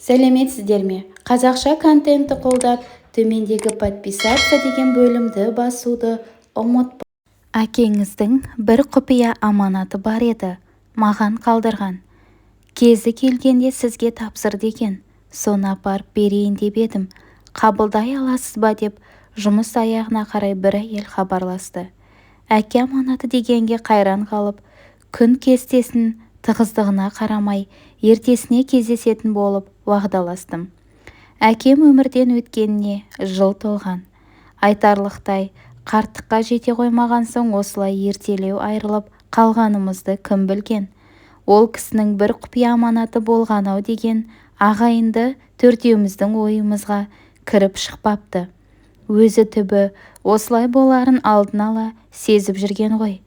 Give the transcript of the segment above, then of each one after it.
сәлеметсіздер ме? Қазақша контентті қолдап, төмендегі подписаться деген бөлімді басуды ұмытпаңыздар. Әкеңіздің бір құпия аманаты бар еді, маған қалдырған. Кезі келгенде сізге тапсырды екен, соны апарып берейін деп едім. Қабылдай аласыз ба деп жұмыс аяғына қарай бір әйел хабарласты. Әке аманаты дегенге қайран қалып, күн кестесін тығыздығына қарамай, ертесіне кездесетін болып уағдаластым. Әкем өмірден өткеніне жыл толған. Айтарлықтай қарттыққа жете қоймаған соң осылай ертелеу айырылып қалғанымызды кім білген. Ол кісінің бір құпия аманаты болған-ау деген ағайынды төртеуміздің ойымызға кіріп шықпапты. Өзі түбі осылай боларын алдын ала сезіп жүрген ғой.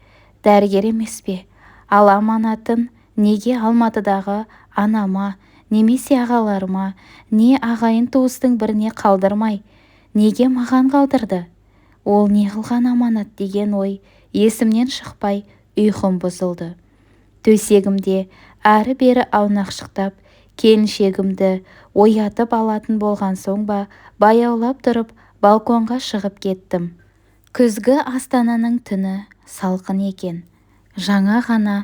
Дәрігер емес пе? Ал аманатын неге Алматыдағы анама, немесе ағаларыма, не ағайын туыстың біріне қалдырмай, неге маған қалдырды? Ол не қылған аманат деген ой есімнен шықпай ұйқым бұзылды. Төсегімде әрі-бері аунақшықтап, келіншегімді оятып алатын болған соң ба, баяулап тұрып балконға шығып кеттім. Күзгі Астананың түні салқын екен. Жаңа ғана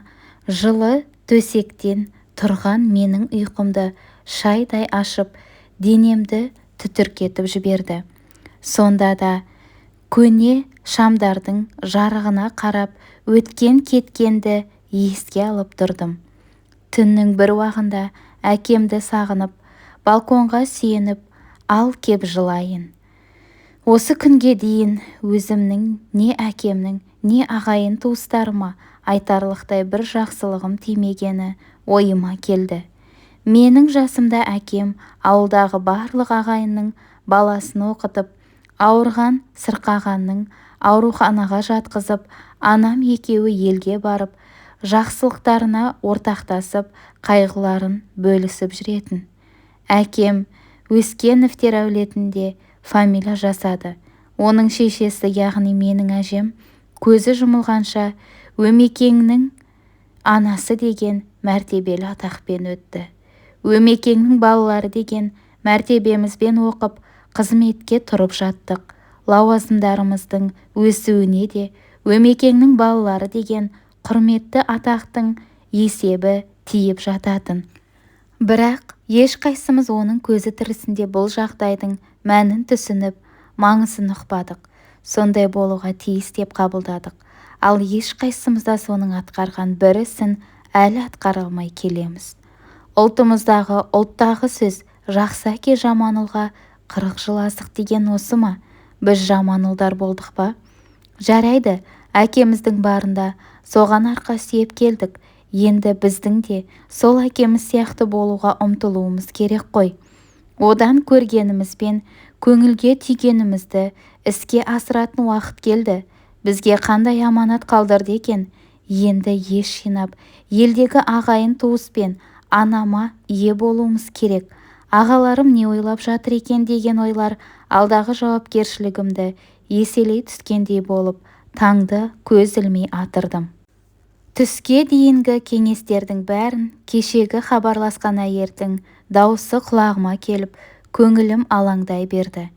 жылы төсектен тұрған менің ұйқымды шайдай ашып, денемді түтіркетіп жіберді. Сонда да көне шамдардың жарығына қарап, өткен-кеткенді еске алып тұрдым. Түннің бір уағында әкемді сағынып, балконға сүйеніп, ал кеп жылайын. Осы күнге дейін өзімнің не әкемнің, не ағайын туыстарыма айтарлықтай бір жақсылығым тимегені ойыма келді. Менің жасымда әкем ауылдағы барлық ағайынның баласын оқытып, ауырған сырқағанның ауруханаға жатқызып, анам екеуі елге барып, жақсылықтарына ортақтасып, қайғыларын бөлісіп жүретін. Әкем Өскеновтер әулетінде фамилия жасады. Оның шешесі, яғни менің әжем, көзі жұмылғанша Өмекеңнің анасы деген мәртебелі атақпен өтті. Өмекеңнің балалары деген мәртебемізбен оқып, қызметке тұрып жаттық. Лауазымдарымыздың өсуіне де Өмекеңнің балалары деген құрметті атақтың есебі тиіп жататын. Бірақ ешқайсымыз оның көзі тірісінде бұл жағдайдың мәнін түсініп, маңызын ұқпадық. Сондай болуға тиіс деп қабылдадық. Ал ешқайсымыз да соның атқарған бір ісін әлі атқара алмай келеміз. Ұлтымыздағы ұлттағы сөз жақсы әке жаман ұлға 40 жыл асық деген осы ма? Біз жаман ұлдар болдық па? Жарайды, әкеміздің барында соған арқа сүйеп келдік. Енді біздің де сол әкеміз сияқты болуға ұмтылуымыз керек қой. Одан көргенімізбен көңілге түйгенімізді іске асыратын уақыт келді. Бізге қандай аманат қалдырды екен? Енді ес жинап, елдегі ағайын туыспен анама ие болуымыз керек. Ағаларым не ойлап жатыр екен деген ойлар алдағы жауапкершілігімді еселей түскендей болып, таңды көз ілмей атырдым. Түске дейінгі кеңестердің бәрін кешегі хабарласқан әйелдің дауысы құлағыма келіп, көңілім алаңдай берді.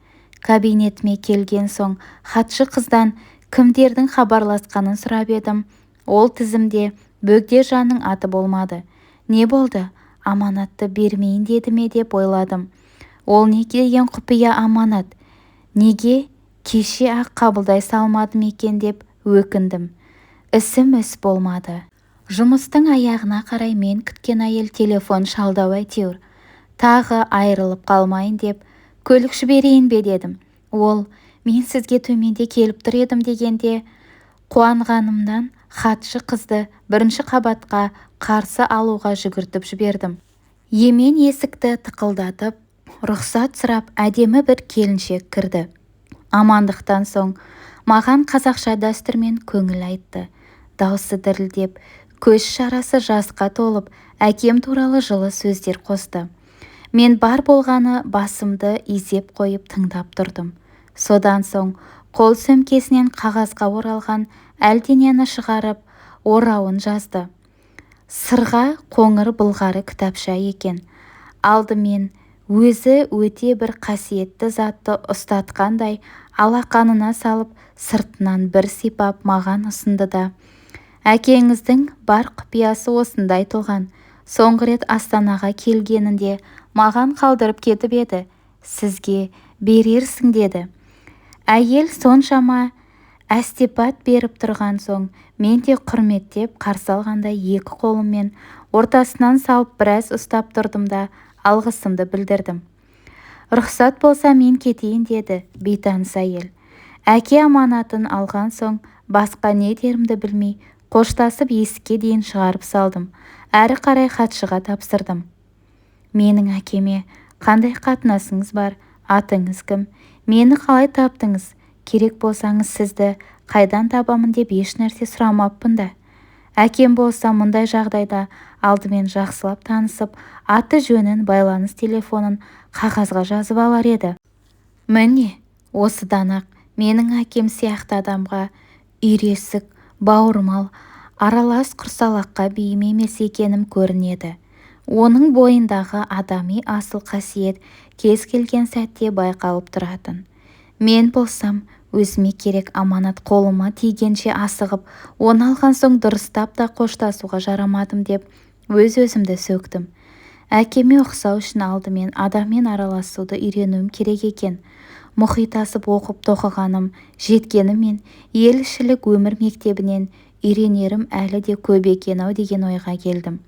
Кабинетіме келген соң хатшы қыздан кімдердің хабарласқанын сұрап едім. Ол тізімде Бөгдержанның аты болмады. Не болды? Аманатты бермейін деді ме деп ойладым. Ол не деген құпия аманат? Неге кеше ақ қабылдай салмадым екен деп өкіндім. Ісім іс болмады. Жұмыстың аяғына қарай мен күткен әйел телефон шалдау әйтеуір. Тағы айырылып қалмайын деп, көлік жіберейін бе дедім. Ол, мен сізге төменде келіп тұр едім дегенде, қуанғанымнан хатшы қызды бірінші қабатқа қарсы алуға жүгіртіп жібердім. Емен есікті тықылдатып, рұқсат сұрап әдемі бір келіншек кірді. Амандықтан соң маған қазақша дәстүрмен көңіл айтты. Даусы дірілдеп, көз шарасы жасқа толып, әкем туралы жылы сөздер қосты. Мен бар болғаны басымды изеп қойып тыңдап тұрдым. Содан соң қол сөмкесінен қағазға оралған әлденені шығарып, орауын жазды. Сырға қоңыр былғары кітапша екен. Алдымен өзі өте бір қасиетті затты ұстатқандай алақанына салып сыртынан бір сипап маған ұсынды да: әкеңіздің бар құпиясы осында айтылған. Соңғы рет Астанаға келгенінде маған қалдырып кетіп еді. Сізге берерсің деді. Әйел соншама әстепат беріп тұрған соң, мен де құрметтеп қарсы алғандай екі қолыммен ортасынан салып біраз ұстап тұрдым да алғысымды білдірдім. Рұқсат болса мен кетейін деді бейтаныс әйел. Әке аманатын алған соң басқа не дерімді білмей қоштасып есікке дейін шығарып салдым. Әрі қарай хатшыға тапсырдым. Менің әкеме қандай қатынасыңыз бар? Атыңыз кім? Мені қалай таптыңыз? Керек болсаңыз сізді қайдан табамын деп еш нәрсе сұрамаппын да. Әкем болса мұндай жағдайда алдымен жақсылап танысып, аты жөнін, байланыс телефонын қағазға жазып алар еді. Міне, осыдан-ақ менің әкем сияқты адамға үйресік, бауырмал, аралас құрсалаққа бейім емес екенім көрінеді. Оның бойындағы адами асыл қасиет кез келген сәтте байқалып тұратын. Мен болсам, өзіме керек аманат қолыма тигенше асығып, оны алған соң дұрыстап та қоштасуға жарамадым деп өз-өзімді сөктім. Әкеме ұқсау үшін алдымен адаммен араласуды үйренуім керек екен. Мұхит асып оқып тоқығаным жеткенімен елшілік өмір мектебінен үйренерім әлі де көп екен-ау деген ойға келдім.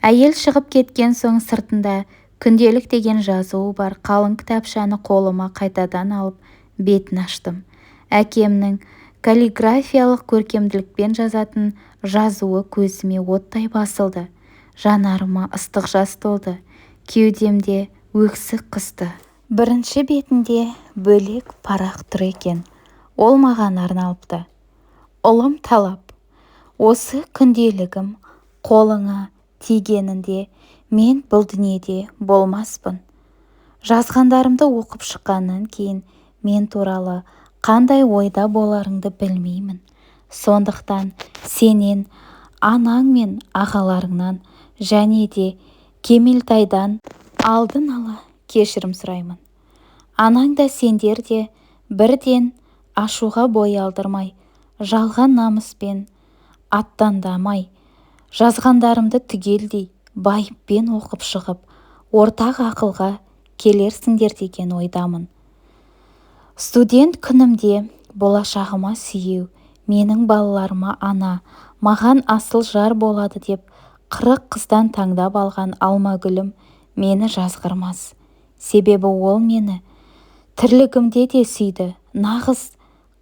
Әйел шығып кеткен соң сыртында күнделік деген жазуы бар қалың кітапшаны қолыма қайтадан алып бетін аштым. Әкемнің каллиграфиялық көркемділікпен жазатын жазуы көзіме оттай басылды. Жанарыма ыстық жас толды. Кеудемде өксік қысты. Бірінші бетінде бөлек парақ тұр екен. Ол маған арналыпты. Ұлым Талап, осы күнделігім қолыңа тигенінде мен бұл дүниеде болмаспын. Жазғандарымды оқып шыққаннан кейін мен туралы қандай ойда боларыңды білмеймін. Сондықтан сенен, анаң мен ағаларыңнан және де Кемелтайдан алдын ала кешірім сұраймын. Анаң да сендер де бірден ашуға бой алдырмай, жалған намыспен аттандамай, жазғандарымды түгелдей байыппен оқып шығып, ортақ ақылға келерсіңдер деген ойдамын. Студент күнімде болашағыма сүйеу, менің балаларыма ана, маған асыл жар болады деп 40 қыздан таңдап алған Алмагүлім мені жазғырмас. Себебі ол мені тірлігімде де сүйді. Нағыз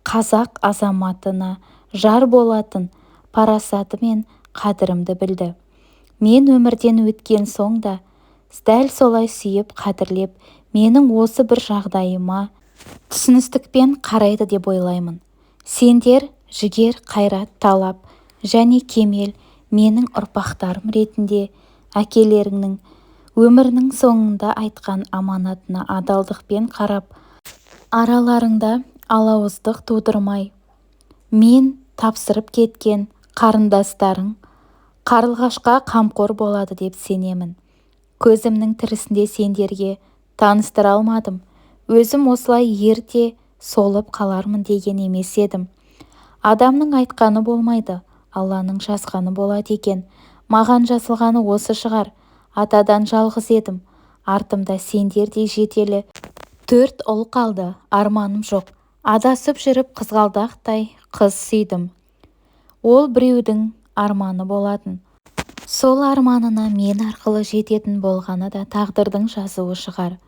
қазақ азаматына жар болатын парасаты мен қадірімді білді. Мен өмірден өткен соң да дәл солай сүйіп қадірлеп, менің осы бір жағдайыма түсіністікпен қарайды деп ойлаймын. Сендер жігер, қайрат, талап және кемел менің ұрпақтарым ретінде әкелеріңнің өмірінің соңында айтқан аманатына адалдықпен қарап, араларыңда алауыздық тудырмай, мен тапсырып кеткен қарындастарың қарлығашқа қамқор болады деп сенемін. Көзімнің тірісінде сендерге таныстыра алмадым. Өзім осылай ерте солып қалармын деген емес едім. Адамның айтқаны болмайды, Алланың жазғаны болады екен. Маған жазылғаны осы шығар. Атадан жалғыз едім. Артымда сендердей жетелі 4 ұл қалды. Арманым жоқ. Адасып жүріп қызғалдақтай қыз сүйдім. Ол біреудің арманы болатын. Сол арманына мен арқылы жететін болғаны да тағдырдың жазуы шығар.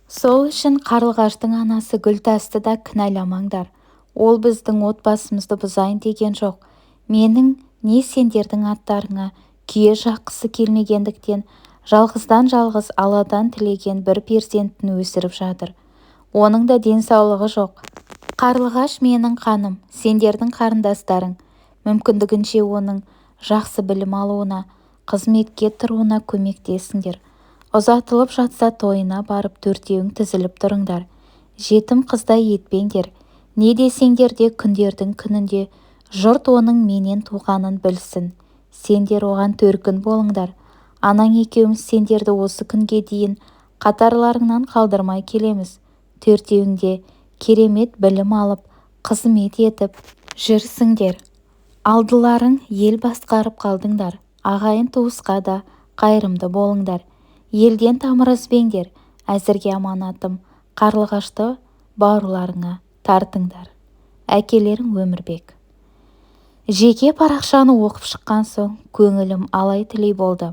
Сол үшін қарлығаштың анасы Гүлтасты да кінәламаңдар. Ол біздің отбасымызды бұзайын деген жоқ. Менің не сендердің аттарыңа күйе жаққысы келмегендіктен жалғыздан жалғыз Алладан тілеген бір перзентін өсіріп жатыр. Оның да денсаулығы жоқ. Қарлығаш менің қаным, сендердің қарындастарың. Мүмкіндігінше оның жақсы білім алуына, қызметке тұруына көмектесіңдер. Ұзатылып жатса тойына барып 4-еуің тізіліп тұрыңдар. Жетім қыздай етпеңдер. Не десеңдер де күндердің күнінде жұрт оның менен туғанын білсін. Сендер оған төркін болыңдар. Анаң екеуміз сендерді осы күнге дейін қатарларыңнан қалдырмай келеміз. Төртеуің де керемет білім алып, қызмет етіп жүрсіңдер. Алдыларың ел басқарып қалдыңдар. Ағайын туысқа да қайырымды болыңдар. Елден тамыр үзбеңдер. Әзірге аманатым Қарлығашты бауырларыңа тартыңдар. Әкелерің Өмірбек. Жеке парақшаны оқып шыққан соң көңілім алай-түлей болды.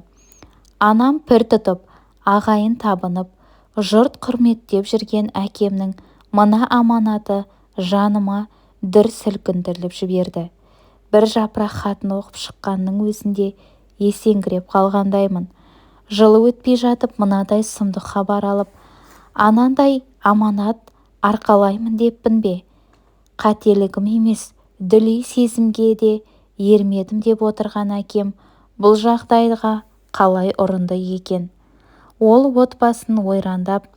Анам пір тұтып, ағайын табынып, жұрт құрметтеп жүрген әкемнің мына аманаты жаныма дүр сілкіндіріп жіберді. Бір жапырақ хатын оқып шыққанның өзінде есеңгіреп қалғандаймын. Жылы өтпей жатып мынадай сұмдық хабар алып, анандай аманат арқалаймын деппін бе? Қателігім емес, дүлей сезімге де ермедім деп отырған әкем бұл жағдайға қалай ұрынды екен? Ол отбасын ойрандап,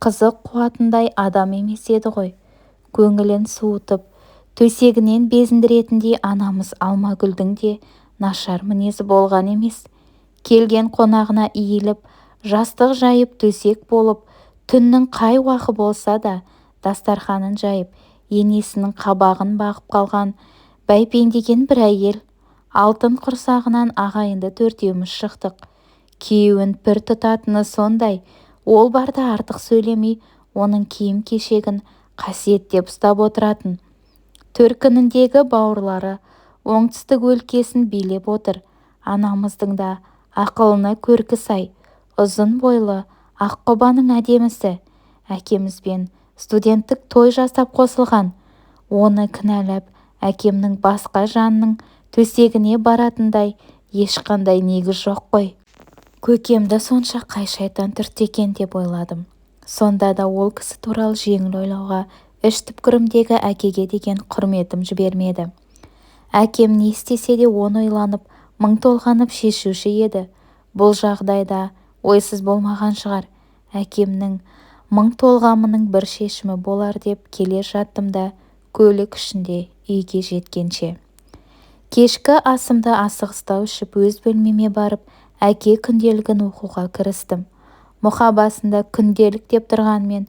қызы қуатындай адам емес еді ғой. Көңілін суытып, төсегінен безіндіретіндей анамыз Алмагүлдің де нашар мінезі болған емес. Келген қонағына иіліп, жастық жайып төсек болып, түннің қай уақы болса да дастарханын жайып, енесінің қабағын бағып қалған бәйпендеген бір әйел. Алтын құрсағынан ағайынды төртеуміз шықтық. Күйеуін пір тұтатыны сондай, ол барда артық сөйлемей, оның киім-кешегін қасиеттеп ұстап отыратын. Төркініндегі бауырлары оңтүстік өлкесін билеп отыр. Анамыздың да ақылына көркі сай, ұзын бойлы аққұбаның әдемісі. Әкемізбен студенттік той жасап қосылған. Оны кінәлап, әкемнің басқа жанның төсегіне баратындай ешқандай негіз жоқ қой. Көкемді сонша қай шайтан түртті екен деп ойладым. Сонда да ол кісі туралы жеңіл ойлауға іш түпкірімдегі әкеге деген құрметім жібермеді. Әкем не істесе де оны ойланып, мың толғанып шешуші еді. Бұл жағдайда ойсыз болмаған шығар. Әкемнің мың толғамының бір шешімі болар деп келе жаттым да көлік ішінде үйге жеткенше. Кешкі асымды асығыстау ішіп өз бөлмеме барып, әке күнделігін оқуға кірістім. Мұқабасында күнделік деп тұрғанмен,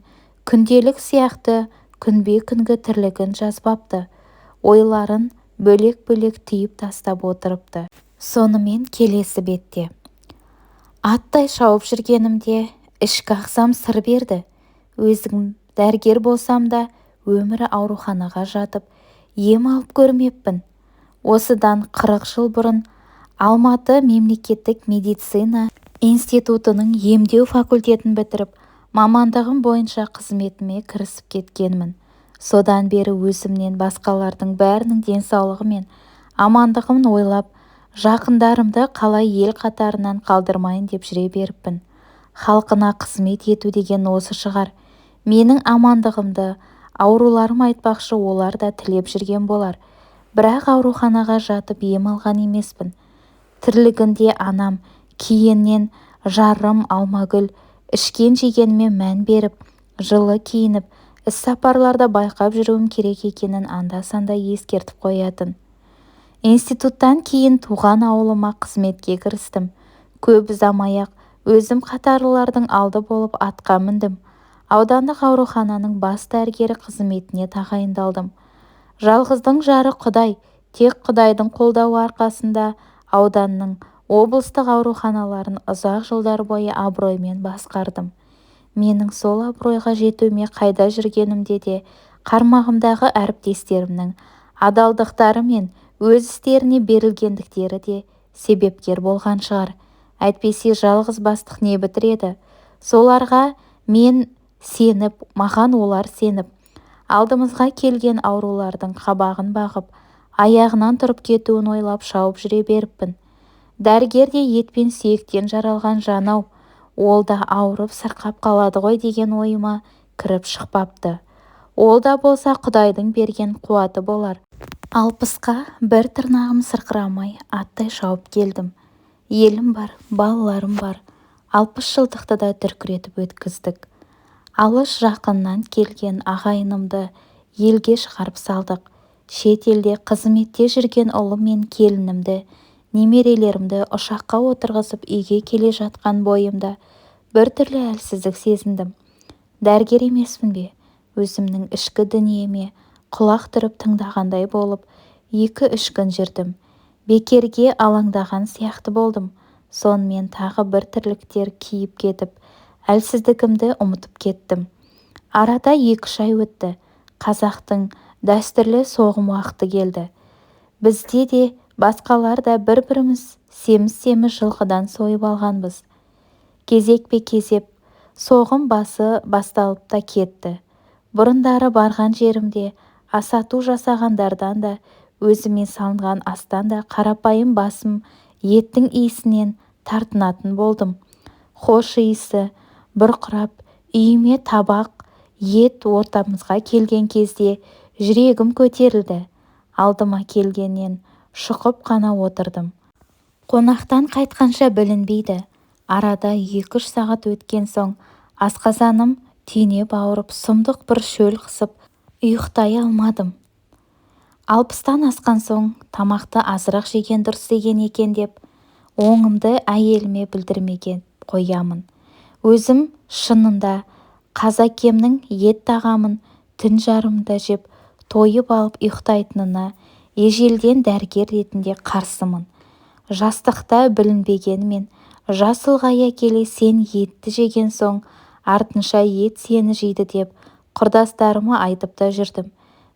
күнделік сияқты күнбе-күнгі тірлігін жазбапты. Ойларын бөлек-бөлек түйіп тастап отырыпты. Сонымен келесі бетте. Аттай шауып жүргенімде ішкі ағзам сыр берді. Өзім дәрігер болсам да өмірі ауруханаға жатып, ем алып көрмеппін. Осыдан 40 жыл бұрын Алматы мемлекеттік медицина институтының емдеу факультетін бітіріп, мамандығым бойынша қызметіме кірісіп кеткенмін. Содан бері өзімнен басқалардың бәрінің денсаулығы мен амандығын ойлап, жақындарымды қалай ел қатарынан қалдырмайын деп жүре беріппін. Халқына қызмет ету деген осы шығар. Менің амандығымды ауруларым айтпақшы олар да тілеп жүрген болар. Бірақ ауруханаға жатып ем алған емеспін. Тірлігінде анам кейіннен жарым Алмагүл ішкен жегеніме мән беріп, жылы киініп, іс-сапарларда байқап жүруім керек екенін анда-санда ескертіп қоятын. Институттан кейін туған ауылыма қызметке кірістім. Көп ұзамай-ақ өзім қатарлылардың алды болып атқа міндім. Аудандық аурухананың бас дәрігері қызметіне тағайындалдым. Жалғыздың жары Құдай, тек Құдайдың қолдауы арқасында ауданның облыстық ауруханаларын ұзақ жылдар бойы абыроймен басқардым. Менің сол абыройға жетуіме қайда жүргенімде де қармағымдағы әріптестерімнің адалдықтары мен өз істеріне берілгендіктері де себепкер болған шығар. Әйтпесе жалғыз бастық не бітіреді? Соларға мен сеніп, маған олар сеніп, алдымызға келген аурулардың қабағын бағып, аяғынан тұрып кетуін ойлап шауып жүре беріппін. Дәрігер де ет пен сүйектен жаралған жан-ау, ол да ауырып сырқап қалады ғой деген ойыма кіріп шықпапты. Ол да болса Құдайдың берген қуаты болар. 60-қа бір тырнағым сырқырамай аттай шауып келдім. Елім бар, балаларым бар. 60 жылдықты да дүркіретіп өткіздік. Алыс жақыннан келген ағайынымды елге шығарып салдық. Шет елде қызметте жүрген ұлым мен келінімді, немерелерімді ұшаққа отырғызып үйге келе жатқан бойымда біртүрлі әлсіздік сезіндім. Дәрігер емеспін бе? Өзімнің ішкі дүниеме құлақ түріп тыңдағандай болып 2-3 күн жүрдім. Бекерге алаңдаған сияқты болдым. Сонымен тағы бір тірліктер киіп кетіп, әлсіздігімді ұмытып кеттім. Арада 2-3 ай өтті. Қазақтың дәстүрлі соғым уақыты келді. Бізде де, басқалар да бір-біріміз семіз-семіз жылқыдан сойып алғанбыз. Кезекпе-кезеп соғым басы басталып та кетті. Бұрындары барған жерімде асату жасағандардан да, өзіме салынған астан да қарапайым басым еттің иісінен тартынатын болдым. Хош иісі бұрқырап, үйіме табақ, ет ортамызға келген кезде жүрегім көтерілді. Алдыма келгеннен шұқып қана отырдым. Қонақтан қайтқанша білінбейді. Арада 2-3 сағат өткен соң асқазаным түйнеп ауырып, сұмдық бір шөл қысып, ұйықтай алмадым. 60-тан асқан соң тамақты азырақ жеген дұрыс деген екен деп, оңымды әйеліме білдірмеген қоямын. Өзім шынында қазакемнің ет тағамын түн жарымында жеп, тойып алып ұйықтайтынына ежелден дәрігер ретінде қарсымын. Жастықта білінбегенмен, жас ұлғая келе сен етті жеген соң, артынша ет сені жейді деп құрдастарыма айтып та жүрдім.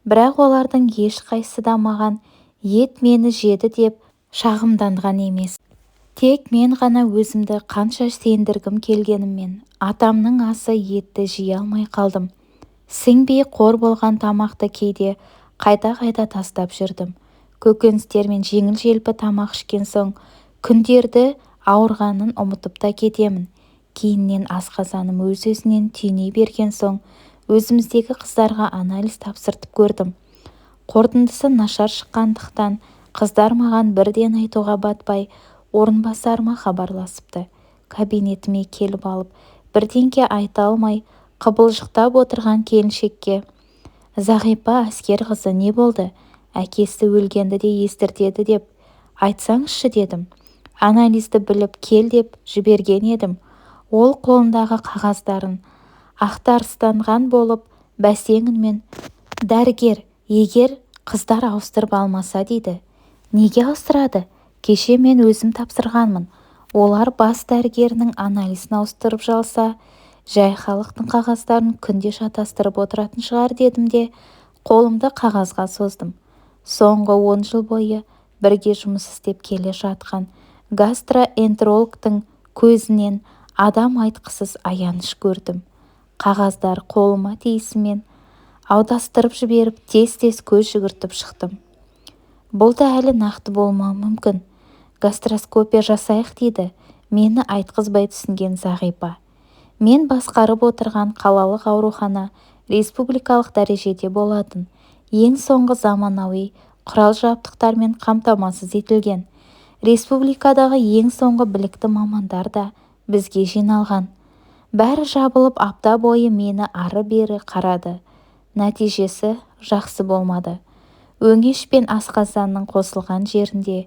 Бірақ олардың ешқайсысы да маған ет мені жеді деп шағымданған емес. Тек мен ғана өзімді қанша сендіргім келгеніммен атамның асы етті жей алмай қалдым. Сіңбей қор болған тамақты кейде қайта-қайта тастап жүрдім. Көкөністер мен жеңіл-желпі тамақ ішкен соң күндерді ауырғанын ұмытып та кетемін. Кейіннен асқазаным өз-өзінен түйней берген соң өзіміздегі қыздарға анализ тапсыртып көрдім. Қорытындысы нашар шыққандықтан қыздар маған бірден айтуға батпай, орынбасарыма хабарласыпты. Кабинетіме келіп алып, бірдеңке айта алмай қыбылжықтап отырған келіншекке: «Зағипа әскер қызы, не болды? Әкесі өлгенді де естіртеді деп айтсаңызшы», дедім. «Анализді біліп кел» деп жіберген едім. Ол қолындағы қағаздарын ақтарыстанған болып бәсең үнмен: «Дәрігер, егер қыздар ауыстырып алмаса дейді». «Неге ауыстырады? Кеше мен өзім тапсырғанмын. Олар бас дәрігерінің анализін ауыстырып жалса, жай халықтың қағаздарын күнде шатастырып отыратын шығар», дедім де қолымды қағазға создым. Соңғы 10 жыл бойы бірге жұмыс істеп келе жатқан гастроэнтерологтың көзінен адам айтқысыз аяныш көрдім. Қағаздар қолыма тиісімен аудастырып жіберіп, тез-тез көз жүгіртіп шықтым. «Бұл да әлі нақты болмауы мүмкін. Гастроскопия жасайық» дейді мені айтқызбай түсінген Зағипа. Мен басқарып отырған қалалық аурухана республикалық дәрежеде болатын. Ең соңғы заманауи құрал-жабдықтармен қамтамасыз етілген. Республикадағы ең соңғы білікті мамандар да бізге жиналған. Бәрі жабылып апта бойы мені ары-бері қарады. Нәтижесі жақсы болмады. Өңеш пен асқазанның қосылған жерінде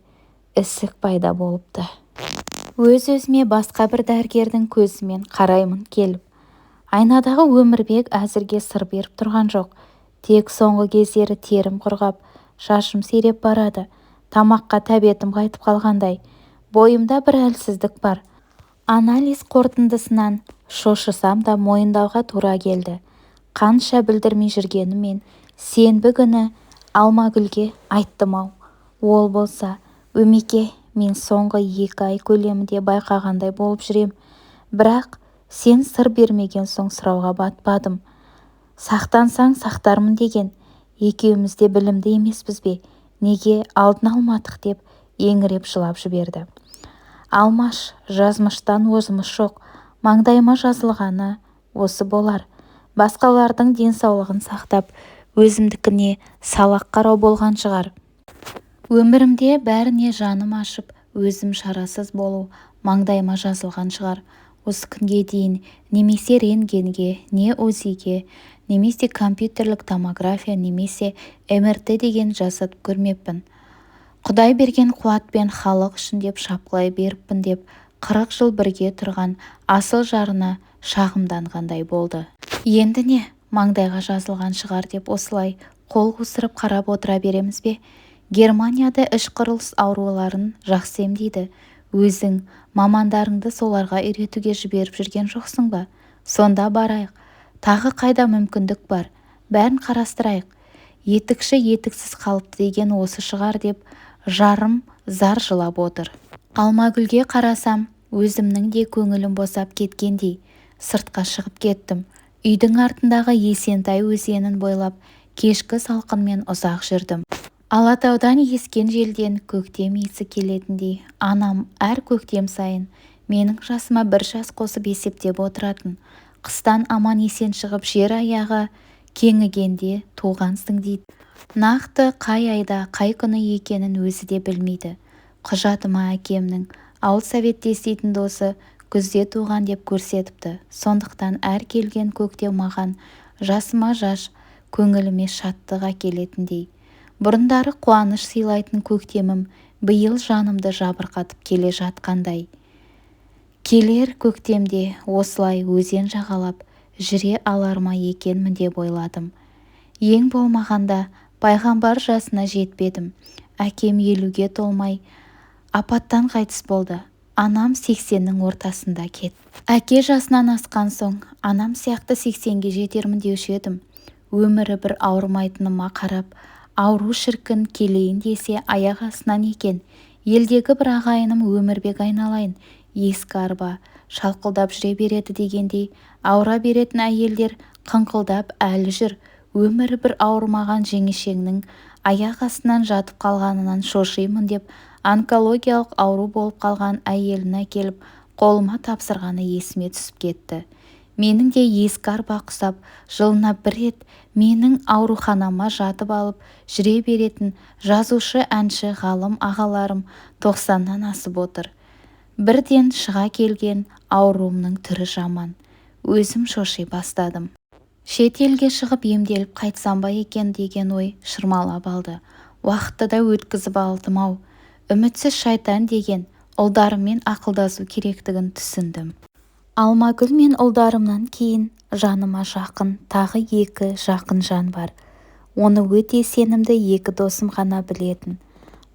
ісік пайда болыпты. Өз-өзіме басқа бір дәрігердің көзімен қараймын келіп. Айнадағы Өмірбек әзірге сыр беріп тұрған жоқ. Тек соңғы кездері терім құрғап, шашым сиреп барады. Тамаққа тәбетім қайтып қалғандай. Бойымда бір әлсіздік бар. Анализ қорытындысынан шошысам да мойындауға тура келді. Қанша білдірмей жүргенімен сенбі күні Алмагүлге айттым-ау. Ол болса: «Өмеке, мен соңғы 2 ай көлемінде байқағандай болып жүрем. Бірақ сен сыр бермеген соң сұрауға батпадым. Сақтансаң сақтармын деген. Екеуміз де білімді емеспіз бе? Неге алдын алмадық?» деп еңіреп жылап жіберді. «Алмаш, жазмыштан озмыш жоқ. Маңдайыма жазылғаны осы болар. Басқалардың денсаулығын сақтап, өзімдікіне салақ қарау болған шығар. Өмірімде бәріне жаным ашып, өзім шарасыз болу маңдайыма жазылған шығар. Осы күнге дейін немесе рентгенге, не УЗИге, немесе компьютерлік томография, немесе МРТ деген жасатып көрмеппін. Құдай берген қуатпен халық үшін деп шапқылай беріппін» деп 40 жыл бірге тұрған асыл жарына шағымданғандай болды. Енді не, маңдайға жазылған шығар деп осылай қол қусырып қарап отыра береміз бе? Германияда іш құрылыс ауруларын жақсы емдейді. Өзің мамандарыңды соларға үйретуге жіберіп жүрген жоқсың ба? Сонда барайық. Тағы қайда мүмкіндік бар? Бәрін қарастырайық. Етікші етіксіз қалыпты деген осы шығар деп жарым зар жылап отыр. Алмагүлге қарасам, өзімнің де көңілім босап кеткендей. Сыртқа шығып кеттім. Үйдің артындағы Есентай өзенін бойлап кешкі салқынмен ұзақ жүрдім. Алатаудан ескен желден көктем иісі келетіндей, анам әр көктем сайын менің жасыма 1 жас қосып есептеп отыратын. Қыстан аман есен шығып жер аяғы кеңігенде туғансың дейді. Нақты қай айда қай күні екенін өзі де білмейді. Құжатыма әкемнің ауыл советте істейтін досы күзде туған деп көрсетіпті. Сондықтан әр келген көктем маған жасыма жас, көңіліме шаттық әкелетіндей. Бұрындары қуаныш сыйлайтын көктемім биыл жанымды жабырқатып келе жатқандай. Келер көктемде осылай өзен жағалап жүре алар ма екенмін деп ойладым. Ең болмағанда пайғамбар жасына жетпедім. Әкем 50-ге толмай апаттан қайтыс болды. Анам 80-нің ортасында кетті. Әке жасынан асқан соң анам сияқты 80-ге жетермін деуші едім. Өмірі бір ауырмайтыныма қарап, ауру шіркін келейін десе аяқ астынан екен. Елдегі бір ағайыным Өмірбек айналайын, ескі арба шалқылдап жүре береді дегендей, ауыра беретін әйелдер қыңқылдап әлі жүр. Өмірі бір ауырмаған жеңешеңнің аяқ астынан жатып қалғанынан шошимын деп, онкологиялық ауру болып қалған әйелін әкеліп қолыма тапсырғаны есіме түсіп кетті. Менің де ескі арба құсап, жылына 1 рет менің ауруханама жатып алып жүре беретін жазушы, әнші, ғалым ағаларым 90-нан асып отыр. Бірден шыға келген ауруымның түрі жаман. Өзім шоши бастадым. Шет елге шығып емделіп қайтсам ба екен деген ой шырмалап алды. Уақытты да өткізіп алдым-ау. Үмітсіз шайтан деген ұлдарыммен ақылдасу керектігін түсіндім. Алмагүл мен ұлдарымнан кейін жаныма жақын тағы 2 жақын жан бар. Оны өте сенімді 2 досым ғана білетін.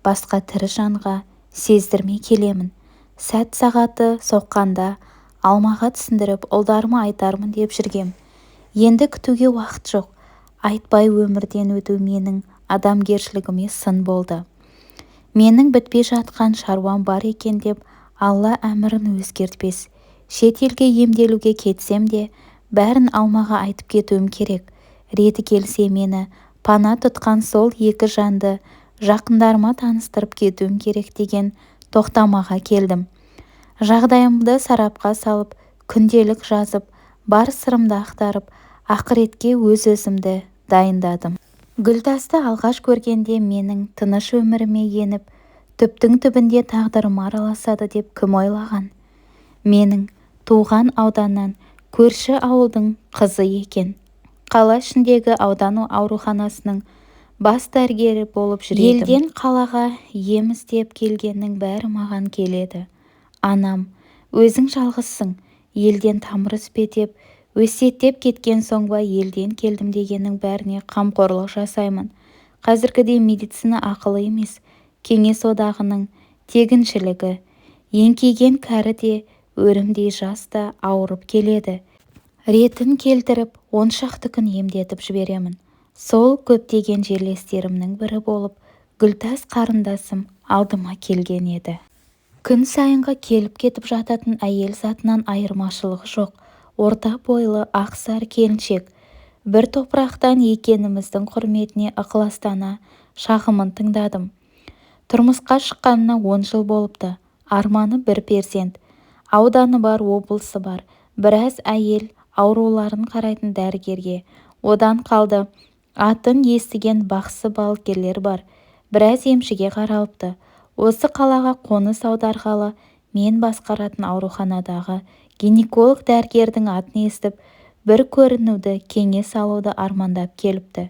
Басқа тірі жанға сездірмей келемін. Сәт сағаты соққанда Алмаға түсіндіріп ұлдарыма айтармын деп жүргем. Енді күтуге уақыт жоқ. Айтпай өмірден өту менің адамгершілігіме сын болды. Менің бітпей жатқан шаруам бар екен деп Алла әмірін өзгертпес. Шет елге емделуге кетсем де бәрін Алмаға айтып кетуім керек. Реті келсе мені пана тұтқан сол 2 жанды жақындарыма таныстырып кетуім керек деген тоқтамаға келдім. Жағдайымды сарапқа салып, күнделік жазып, бар сырымды ақтарып, ақыретке өз-өзімді дайындадым. Гүлтасты алғаш көргенде менің тыныш өміріме еніп, түптің түбінде тағдырым араласады деп кім ойлаған? Менің туған ауданнан көрші ауылдың қызы екен. Қала ішіндегі аудан ауруханасының бас дәрігері болып жүретім. Елден қалаға ем іздеп келгеннің бәрі маған келеді. Анам, өзің жалғызсың, елден тамыр үзбе деп, өсиеттеп кеткен соң ба елден келдім дегеннің бәріне қамқорлық жасаймын. Қазіргідей медицина ақылы емес, кеңес одағының тегіншілігі. Еңкейген кәрі де, өрімдей жас та ауырып келеді. Ретін келтіріп, 10 шақты күн емдетіп жіберемін. Сол көптеген жерлестерімнің бірі болып, Гүлтас қарындасым алдыма келген еді. Күн сайынғы келіп кетіп жататын әйел затынан айырмашылығы жоқ. Орта бойлы ақсар келіншек. Бір топырақтан екеніміздің құрметіне ықыластана шағымын тыңдадым. Тұрмысқа шыққанына 10 жыл болыпты. Арманы бір перзент. Ауданы бар, облысы бар. Біраз әйел ауруларын қарайтын дәрігерге. Одан қалды. Атын естіген бақсы балгерлер бар. Біраз емшіге қаралыпты. Осы қалаға қоныс аударғалы мен басқаратын ауруханадағы гинеколог дәрігердің атын естіп, бір көрінуді, кеңес алуды армандап келіпті.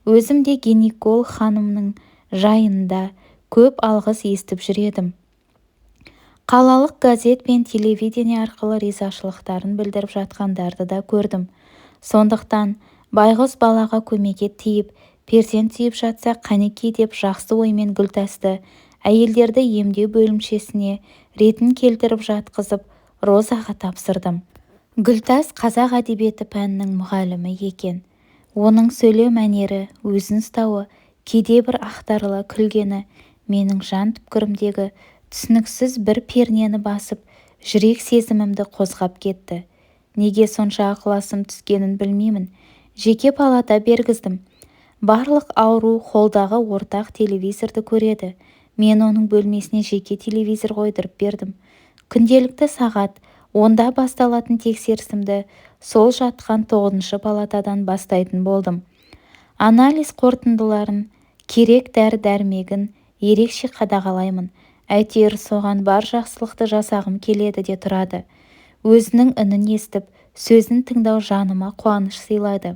Өзім де гинеколог ханымның жайында көп алғыс естіп жүредім. Қалалық газет пен телевидение арқылы ризашылықтарын білдіріп жатқандарды да көрдім. Сондықтан байғұс балаға көмекке тиіп, перзент сүйіп жатса қанеки деп жақсы оймен Гүлтасты әйелдерді емдеу бөлімшесіне ретін келтіріп жатқызып Розаға тапсырдым. Гүлтас қазақ әдебиеті пәнінің мұғалімі екен. Оның сөйлеу мәнері, өзін ұстауы, кейде бір ақтарыла күлгені менің жан түпкірімдегі түсініксіз бір пернені басып, жүрек сезімімді қозғап кетті. Неге сонша ықыласым түскенін білмеймін. Жеке палата бергіздім. Барлық ауру холдағы ортақ телевизорды көреді. Мен оның бөлмесіне жеке телевизор қойдырып бердім. Күнделікті сағат 10-да басталатын тексерісімді сол жатқан 9-шы палатадан бастайтын болдым. Анализ қорытындыларын, керек дәрі-дәрмегін ерекше қадағалаймын. Әйтеуір соған бар жақсылықты жасағым келеді де тұрады. Өзінің үнін естіп, сөзін тыңдау жаныма қуаныш сыйлады.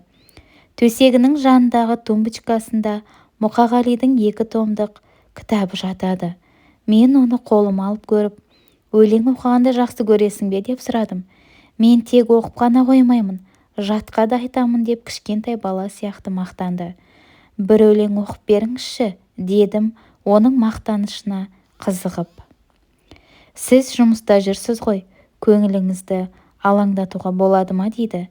Төсегінің жанындағы тумбочкасында Мұқағалидың 2 томдық кітабы жатады. Мен оны қолыма алып көріп, өлең оқығанды жақсы көресің бе деп сұрадым. Мен тек оқып қана қоймаймын, жатқа да айтамын деп кішкентай бала сияқты мақтанды. Бір өлең оқып беріңізші, дедім оның мақтанышына қызығып. Сіз жұмыста жүрсіз ғой, көңіліңізді алаңдатуға болады ма дейді.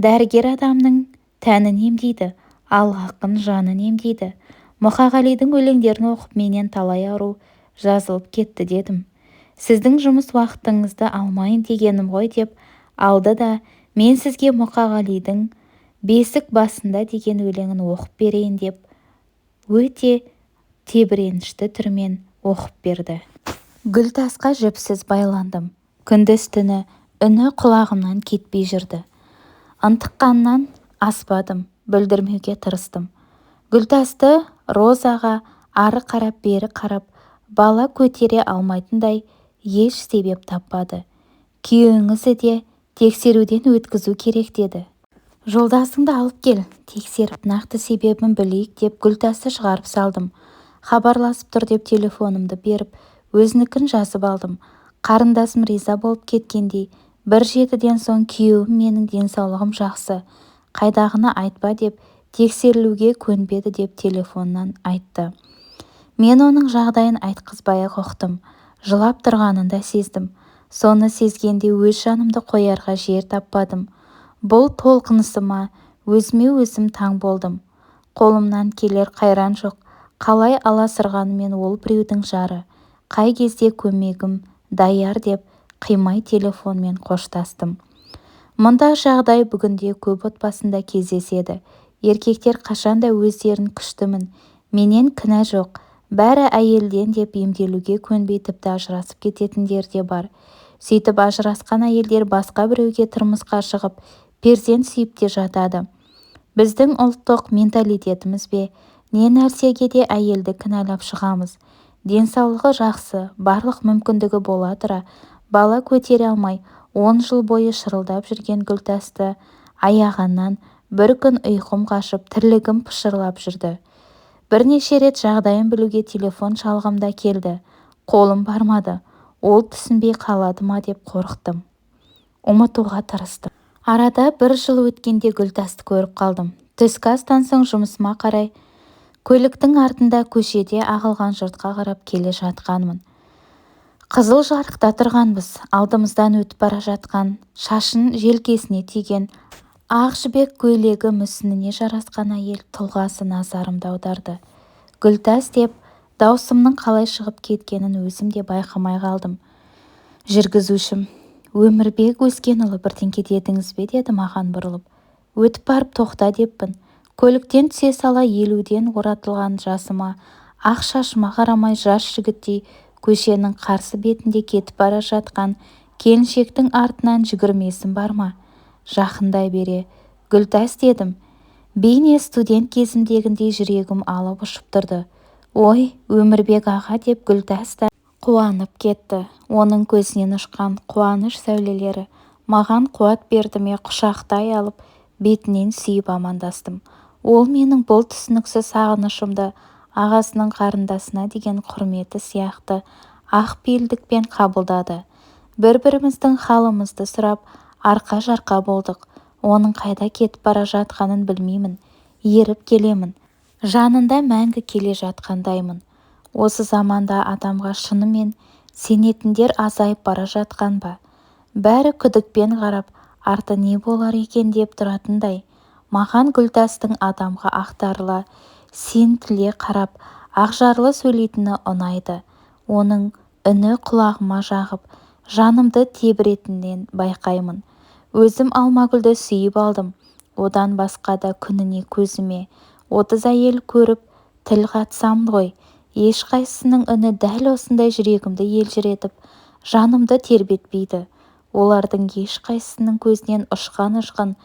Дәрігер адамның тәнін емдейді, ал ақын жанын емдейді. Мұқағалидың өлеңдерін оқып менен талай ауру жазылып кетті дедім. Сіздің жұмыс уақытыңызды алмайын дегенім ғой деп алды да мен сізге Мұқағалидың «Бесік басында» деген өлеңін оқып берейін деп өте тебіренішті түрмен оқып берді. Гүлтасқа жіпсіз байландым. Күндіз-түні үні құлағымнан кетпей жүрді. Ынтыққаннан аспадым, бүлдірмеуге тырыстым. Гүлтасты Розаға ары қарап бері қарап бала көтере алмайтындай еш себеп таппады. Күйеуіңізді де тексеруден өткізу керек деді. Жолдасыңды алып кел, тексеріп нақты себебін білейік деп Гүлтасты шығарып салдым. Хабарласып тұр деп телефонымды беріп, өзінікін жазып алдым. Қарындасым риза болып кеткендей, 1-7-ден соң күйеуім менің денсаулығым жақсы, қайдағыны айтпа деп тексерілуге көнбеді деп телефоннан айтты. Мен оның жағдайын айтқызбай-ақ ұқтым. Жылап тұрғанын да сездім. Соны сезгенде өз жанымды қоярға жер таппадым. Бұл толқынысыма өзіме өзім таң болдым. Қолымнан келер қайран жоқ. Қалай аласырғанымен ол біреудің жары. Қай кезде көмегім даяр деп қимай телефонмен қоштастым. Мұнда жағдай бүгінде көп отбасында кездеседі. Еркектер қашанда өздерін күштімін, менен кінә жоқ, бәрі әйелден деп емделуге көнбей тіпті ажырасып кететіндер де бар. Сөйтіп ажырасқан әйелдер басқа біреуге тұрмысқа шығып, перзент сүйіп те жатады. Біздің ұлттық менталитетіміз бе, не нәрсеге де әйелді кінәлап шығамыз. Денсаулығы жақсы, барлық мүмкіндігі бола тұра, бала көтере алмай 10 жыл бойы шырылдап жүрген Гүлтасты аяғаннан бір күн ұйқым қашып, тірлігім пышырлап жүрді. Бірнеше рет жағдайын білуге телефон шалғымда келді. Қолым бармады. Ол түсінбей қалады ма деп қорықтым. Ұмытуға тырыстым. Арада 1 жыл өткенде Гүлтасты көріп қалдым. Түскі астан соң жұмысыма қарай көліктің артында көшеде ағылған жұртқа қарап келе жатқанмын. Қызыл жарықта тұрғанбыз. Алдымыздан өтіп бара жатқан, шашын желкесіне тиген, ақ жібек көйлегі мүсініне жарасқан әйел тұлғасы назарымды аударды. Гүлтас деп даусымның қалай шығып кеткенін өзім де байқамай қалдым. Жүргізушім, Өмірбек Өскенұлы бірдеңе дедіңіз бе деді маған бұрылып. Өтіп барып тоқта деппін. Көліктен түсе сала 50-ден оратылған жасыма, ақ шашыма қарамай жас жігіттей көшенің қарсы бетінде кетіп бара жатқан келіншектің артынан жүгірмесім бар ма? Жақындай бере, Гүлтас дедім. Бейне студент кезімдегіндей жүрегім алып ұшып тұрды. Ой, Өмірбек аға деп Гүлтас та қуанып кетті. Оның көзінен ұшқан қуаныш сәулелері маған қуат берді ме, құшақтай алып, бетінен сүйіп амандастым. Ол менің бұл түсініксіз сағынышымды ағасының қарындасына деген құрметі сияқты ақ пейілдікпен қабылдады. Бір-біріміздің халымызды сұрап арқа-жарқа болдық. Оның қайда кетіп бара жатқанын білмеймін. Еріп келемін. Жанында мәңгі келе жатқандаймын. Осы заманда адамға шынымен сенетіндер азайып бара жатқан ба? Бәрі күдікпен қарап, арты не болар екен деп тұратындай. Маған Гүлтастың адамға ақтарыла, сентіле қарап, ақжарлы сөйлейтіні ұнайды. Оның үні құлағыма жағып, жанымды тебіретінен байқаймын. Өзім Алмагүлді сүйіп алдым. Одан басқа да күніне көзіме 30 әйел көріп тіл қатсам ғой. Ешқайсысының үні дәл осындай жүрегімді елжіретіп, жанымды тербетпейді. Олардың ешқайсысының көзінен ұшқан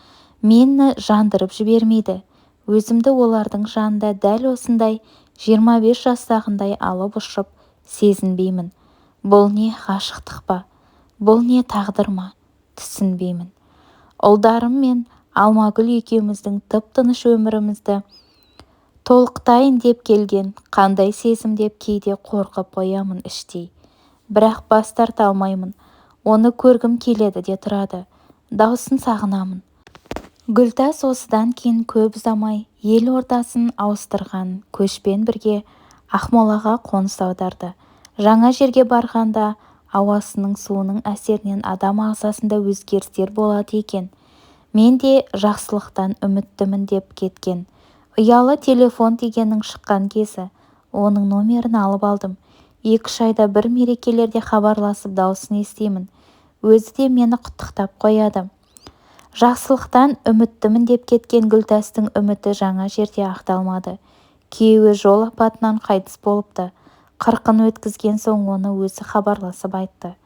мені жандырып жібермейді. Өзімді олардың жанында дәл осындай 25 жастағындай алып ұшып сезінбеймін. Бұл не ғашықтық па? Бұл не тағдыр ма? Түсінбеймін. Ұлдарым мен Алмагүл екеуміздің тып-тыныш өмірімізді толықтайын деп келген қандай сезім деп кейде қорқып қоямын іштей. Бірақ бас тарта алмаймын. Оны көргім келеді де тұрады. Даусын сағынамын. Гүлтас осыдан кейін көп ұзамай ел ордасын ауыстырған көшпен бірге Ақмолаға қоныс аударды. Жаңа жерге барғанда ауасының суының әсерінен адам ағзасында өзгерістер болады екен. Мен де жақсылықтан үміттімін деп кеткен. Ұялы телефон дегеннің шыққан кезі. Оның номерін алып алдым. 2-3 айда бір мерекелерде хабарласып дауысын естимін. Өзі де мені құттықтап қояды. Жақсылықтан үміттімін деп кеткен Гүлтастың үміті жаңа жерде ақталмады. Күйеуі жол апатынан қайтыс болыпты. 40-ын өткізген соң оны өзі хабарласып айтты.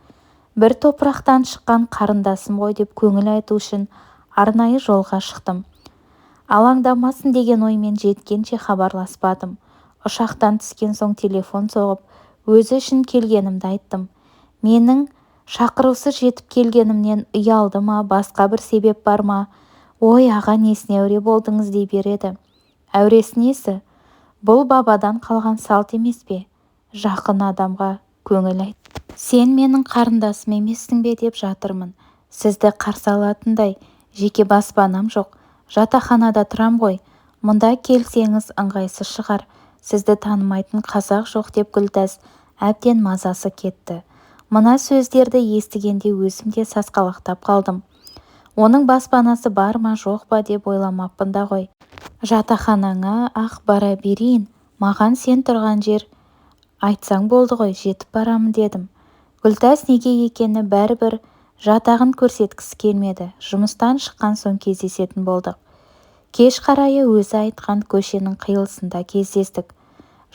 Бір топырақтан шыққан қарындасым ғой деп көңіл айту үшін арнайы жолға шықтым. Алаңдамасын деген оймен жеткенше хабарласпадым. Ұшақтан түскен соң телефон соғып, өзі үшін келгенімді айттым. Менің шақырусыз жетіп келгенімнен ұялды ма, басқа бір себеп бар ма? Ой, аға, несіне әуре болдыңыз дей береді. Әуресі несі? Бұл бабадан қалған салт емес пе? Жақын адамға көңіл айт. Сен менің қарындасым емессің бе деп жатырмын. Сізді қарсы алатындай жеке баспанам жоқ. Жатақханада тұрам ғой. Мұнда келсеңіз ыңғайсыз шығар. Сізді танымайтын қазақ жоқ деп Гүлтас әбден мазасы кетті. Мына сөздерді естігенде өзім де сасқалақтап қалдым. Оның баспанасы бар ма жоқ па деп ойламаппын да ғой. Жатақханаңа бара берейін. Маған сен тұрған жер айтсаң болды ғой, жетіп барамын дедім. Гүлтас неге екені бәрібір жатағын көрсеткісі келмеді. Жұмыстан шыққан соң кездесетін болдық. Кеш қарайы өзі айтқан көшенің қиылысында кездестік.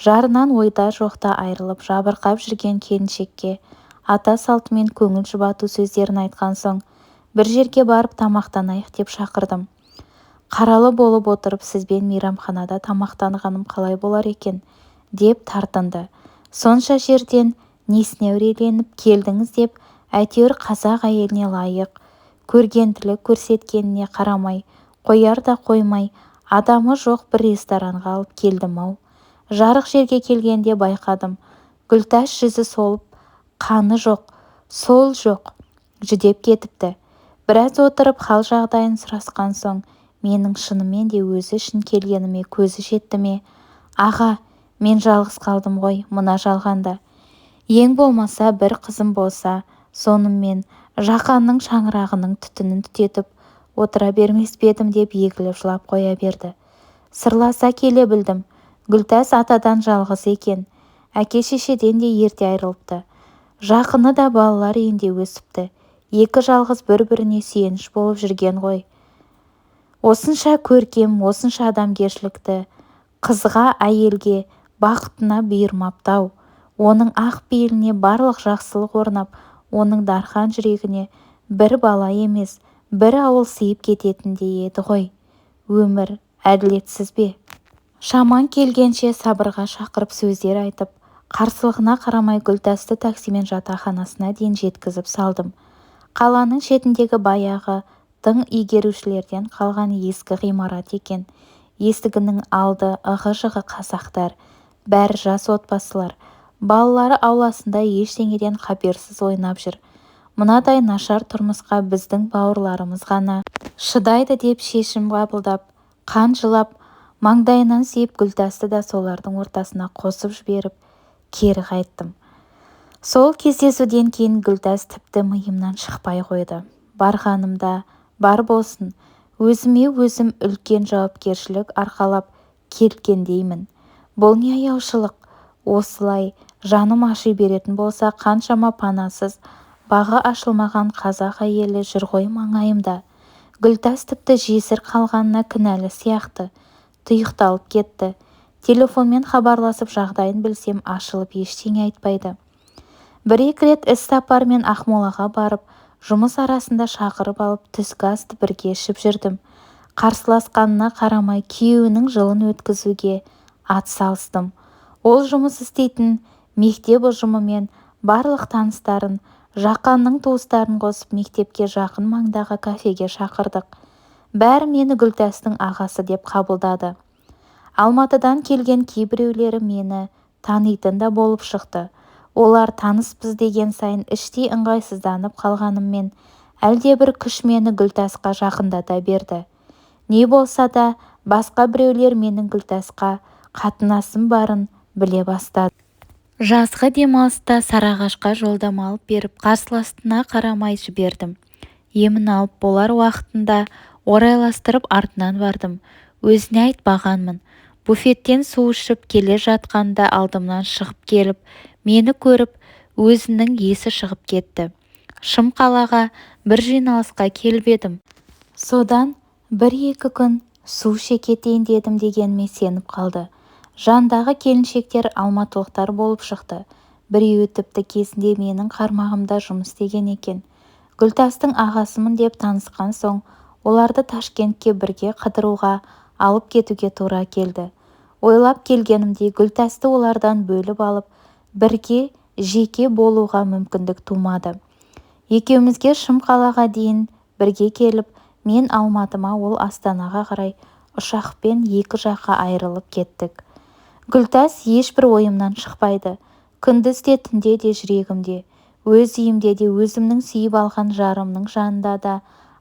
Жарынан ойда жоқта айрылып жабырқап жүрген келіншекке ата салтымен көңіл жұбату сөздерін айтқан соң бір жерге барып тамақтанайық деп шақырдым. Қаралы болып отырып сізбен мейрамханада тамақтанғаным қалай болар екен деп тартынды. Сонша жерден несіне әуреленіп келдіңіз деп әйтеуір қазақ әйеліне лайық көргенділік көрсеткеніне қарамай, қояр да қоймай, адамы жоқ бір ресторанға алып келдім-ау. Жарық жерге келгенде байқадым. Гүлтас жүзі солып, қаны жоқ, сол жоқ, жүдеп кетіпті. Біраз отырып хал жағдайын сұрасқан соң, менің шынымен де өзі үшін келгеніме көзі жетті ме? Аға, мен жалғыз қалдым ғой мына жалғанда. Ең болмаса бір қызым болса, сонымен жақанның шаңырағының түтінін түтетіп отыра бермес пе едім деп егіліп жылап қоя берді. Сырласа келе білдім. Гүлтас атадан жалғыз екен. Әке-шешеден де ерте айрылыпты. Жақыны да балалар үйінде өсіпті. Екі жалғыз бір-біріне сүйеніш болып жүрген ғой. Осынша көркем, осынша адамгершілікті қызға, әйелге, бақытына бұйырмапты-ау. Оның ақ пейіліне барлық жақсылық орнап, оның дархан жүрегіне бір бала емес, бір ауыл сыйып кететіндей еді ғой. Өмір әділетсіз бе? Шаман келгенше сабырға шақырып сөздер айтып, қарсылығына қарамай Гүлтасты таксимен жатақханасына дейін жеткізіп салдым. Қаланың шетіндегі баяғы тың игерушілерден қалған ескі ғимарат екен. Есігінің алды ығы-жығы қазақтар, бәрі жас отбасылар. Балалары ауласында ештеңеден қаперсіз ойнап жүр. Мынадай нашар тұрмысқа біздің бауырларымыз ғана шыдайды деп шешім қабылдап, қан жылап, маңдайынан сүйіп Гүлтасты да солардың ортасына қосып жіберіп, кері қайттым. Сол кездесуден кейін Гүлтас тіпті миымнан шықпай қойды. Барғанымда бар болсын, өзіме өзім үлкен жауапкершілік арқалап келгендеймін. Бұл не аяушылық? Осылай жаным аши беретін болса, қаншама панасыз, бағы ашылмаған қазақ әйелі жүр ғой маңайымда. Гүлтас тіпті жесір қалғанына кінәлі сияқты. Тұйықталып кетті. Телефонмен хабарласып жағдайын білсем, ашылып ештеңе айтпайды. Бір-екі рет іс-сапармен Ақмолаға барып, жұмыс арасында шақырып алып, түскі асты бірге ішіп жүрдім. Қарсыласқанына қарамай күйеуінің жылын өткізуге атсалыстым. Ол жұмыс істейтін мектеп ұжымымен барлық таныстарын, жақанның туыстарын қосып мектепке жақын маңдағы кафеге шақырдық. Бәрі мені Гүлтастың ағасы деп қабылдады. Алматыдан келген кейбіреулері мені танитын да болып шықты. Олар таныспыз деген сайын іштей ыңғайсызданып қалғаныммен, әлдебір күш мені Гүлтасқа жақындата берді. Не болса да басқа біреулер менің Гүлтасқа қатынасым барын біле бастады. Жазғы демалыста Сарыағашқа жолдама алып беріп, қарсыластына қарамай жібердім. Емін алып болар уақытында орайластырып артынан бардым. Өзіне айтпағанмын. Буфеттен су ішіп келе жатқанда алдымнан шығып келіп, мені көріп, өзінің есі шығып кетті. Шымқалаға бір жиналысқа келіп едім. Содан бір-екі күн су шекетейін дедім дегеніме сеніп қалды. Жандағы келіншектер алматылықтар болып шықты. Біреуі тіпті кезінде менің қармағымда жұмыс істеген екен. Гүлтастың ағасымын деп танысқан соң, оларды Ташкентке бірге қыдыруға алып кетуге тура келді. Ойлап келгенімде Гүлтасты олардан бөліп алып, бірге жеке болуға мүмкіндік тумады. Екеумізге Шымқалаға дейін бірге келіп, мен Алматыма, ол Астанаға қарай ұшақпен екі жаққа айырылып кеттік. Гүлтас ешбір ойымнан шықпайды. Күндіз де түнде де жүрегімде, өз үйімде де, өзімнің сүйіп алған жарымның жанында да,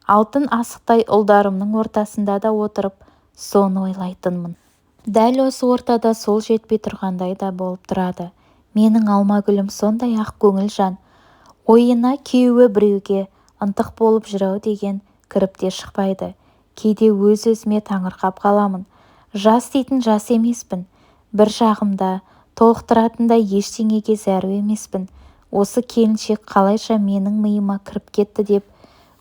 алтын асықтай ұлдарымның ортасында да отырып, соны ойлайтынмын. Дәл осы ортада сол жетпей тұрғандай да болып тұрады. Менің Алмагүлім сондай ақ көңіл жан. Ойына күйеуі біреуге ынтық болып жүрау деген кіріп те шықпайды. Кейде өз-өзіме таңырқап қаламын. Жас дейтін жас емеспін. Бір жағымда толықтыратындай ештеңеге зәру емеспін. Осы келіншек қалайша менің миыма кіріп кетті деп,